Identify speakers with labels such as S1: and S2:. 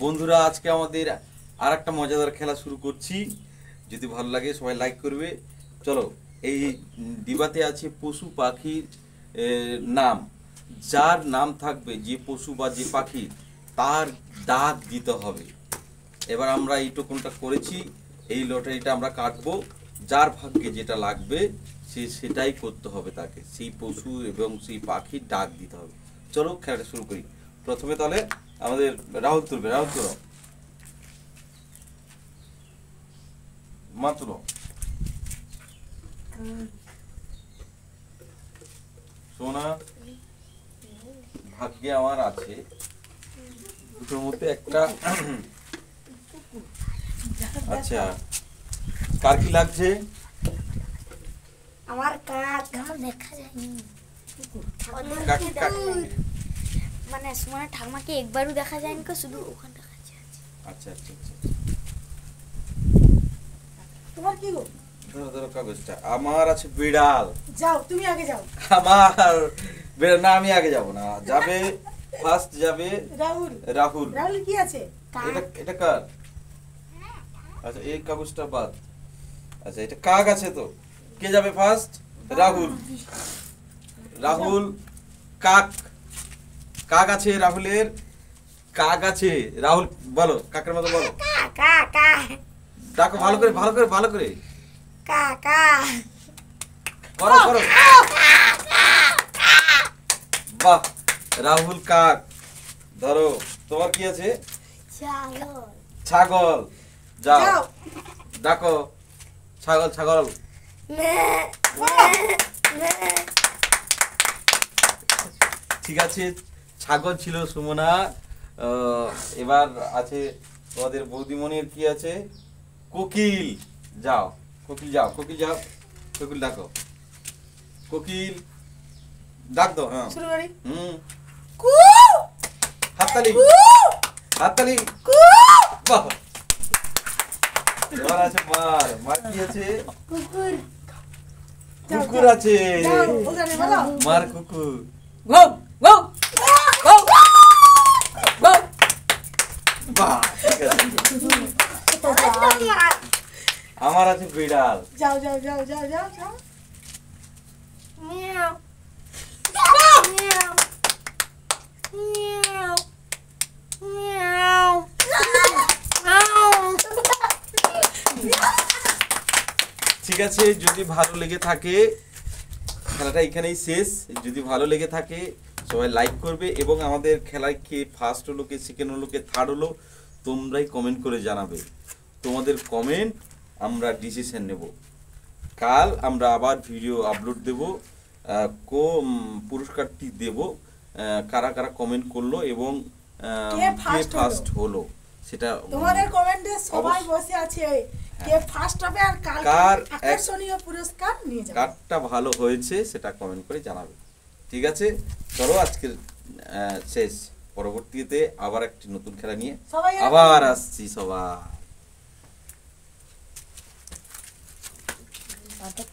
S1: বন্ধুরা আজকে আমাদের আরেকটা মজাদার খেলা শুরু করছি। যদি ভালো লাগে সবাই লাইক করবে। চলো, এই ডিবাতে আছে পশু পাখির নাম। যার নাম থাকবে, যে পশু বা যে পাখি, তার ডাক দিতে হবে। এবার আমরা এই টোকনটা করেছি, এই লটারিটা আমরা কাটবো। যার ভাগ্যে যেটা লাগবে সে সেটাই করতে হবে, তাকে সেই পশু এবং সেই পাখির ডাক দিতে হবে। চলো খেলাটা শুরু করি। প্রথমে তাহলে আমাদের রাহুল তুলবে। রাহুল তুলো, মা তুলো। সোনা, ভাগ্যে আমার আছে দুটোর মধ্যে একটা। আচ্ছা, কার কি লাগছে?
S2: আমার কাক আমার দেখা যায়নি। মানে সুমনের ঠাকুমাকে একবারও দেখা যায়নি, শুধু ওখানে দেখা যায়।
S1: আচ্ছা আচ্ছা আচ্ছা,
S3: তোমার কি গো?
S1: ধরো ধরো কাগজটা। আমার আছে বিড়াল।
S3: যাও, তুমি আগে যাও।
S1: আমার বিড়াল না, আমি আগে যাব না। যাবে ফার্স্ট, যাবে
S3: রাহুল।
S1: রাহুল।
S3: রাহুল কি আছে?
S1: এটা এটা কার? আচ্ছা, এই কাগজটা বাদ। আচ্ছা, এটা কাক আছে তো। কে যাবে ফার্স্ট? রাহুল। রাহুল কাক। কাক আছে রাহুলের। কাক আছে রাহুল। বলো, কাকের মতো বলো।
S2: কা কা
S1: ডাকো ভালো করে, ভালো করে, ভালো করে
S2: কা কা
S1: করো করো। বাহ, রাহুল কাক। ধরো, তোমার কি আছে?
S2: চলো
S1: ছাগল। যাও
S3: যাও।
S1: ডাকো। ছাগল ছাগল। ঠিক আছে, ছাগল ছিল সুমনা। এবার আছে তোমাদের বৌদিমণির কি আছে? কোকিল। যাও কোকিল, যাও কোকিল, যাও কোকিল ডাকো। কোকিল ডাক দাও। হ্যাঁ,
S3: শুরু করি।
S1: কু। হাততালি, হাততালি। বাহ। এবার আছে মার। মার কি আছে?
S2: কুকুর।
S1: কুকুর আছে।
S3: যাও, ওখানে বলো।
S1: মার কুকুর।
S3: গো গো গো গো।
S1: বাহ, ঠিক আছে। আমার আছে বিড়াল।
S3: যাও যাও যাও যাও যাও যাও।
S2: মিয়াও মিয়াও মিয়াও মিয়াও।
S1: ঠিক আছে, যদি ভালো লেগে থাকে খেলাটা এখানেই শেষ। যদি ভালো লেগে থাকে সবাই লাইক করবে, এবং আমাদের খেলায় কে ফার্স্ট হলো, কে সেকেন্ড হলো, কে থার্ড হলো, তোমরাই কমেন্ট করে জানাবে। তোমাদের কমেন্ট আমরা ডিসিশন নেব। কাল আমরা আবার ভিডিও আপলোড দেব, পুরস্কারটি দেব। কারা কারা কমেন্ট করলো এবং
S3: কে
S1: কে
S3: first
S1: ফার্স্ট হলো সেটা
S3: তোমাদের কমেন্টে সবাই
S1: অবশ্য-
S3: বসে আছে কে ফার্স্ট হবে আর
S1: কার
S3: কার আকর্ষণীয় পুরস্কার নিয়ে যাবে।
S1: কারটা ভালো হয়েছে সেটা কমেন্ট করে জানাবে। ঠিক আছে, চলো আজকের শেষ। পরবর্তীতে আবার একটি নতুন খেলা নিয়ে
S3: সবাই
S1: আবার আসছি সবাই।
S2: দেখ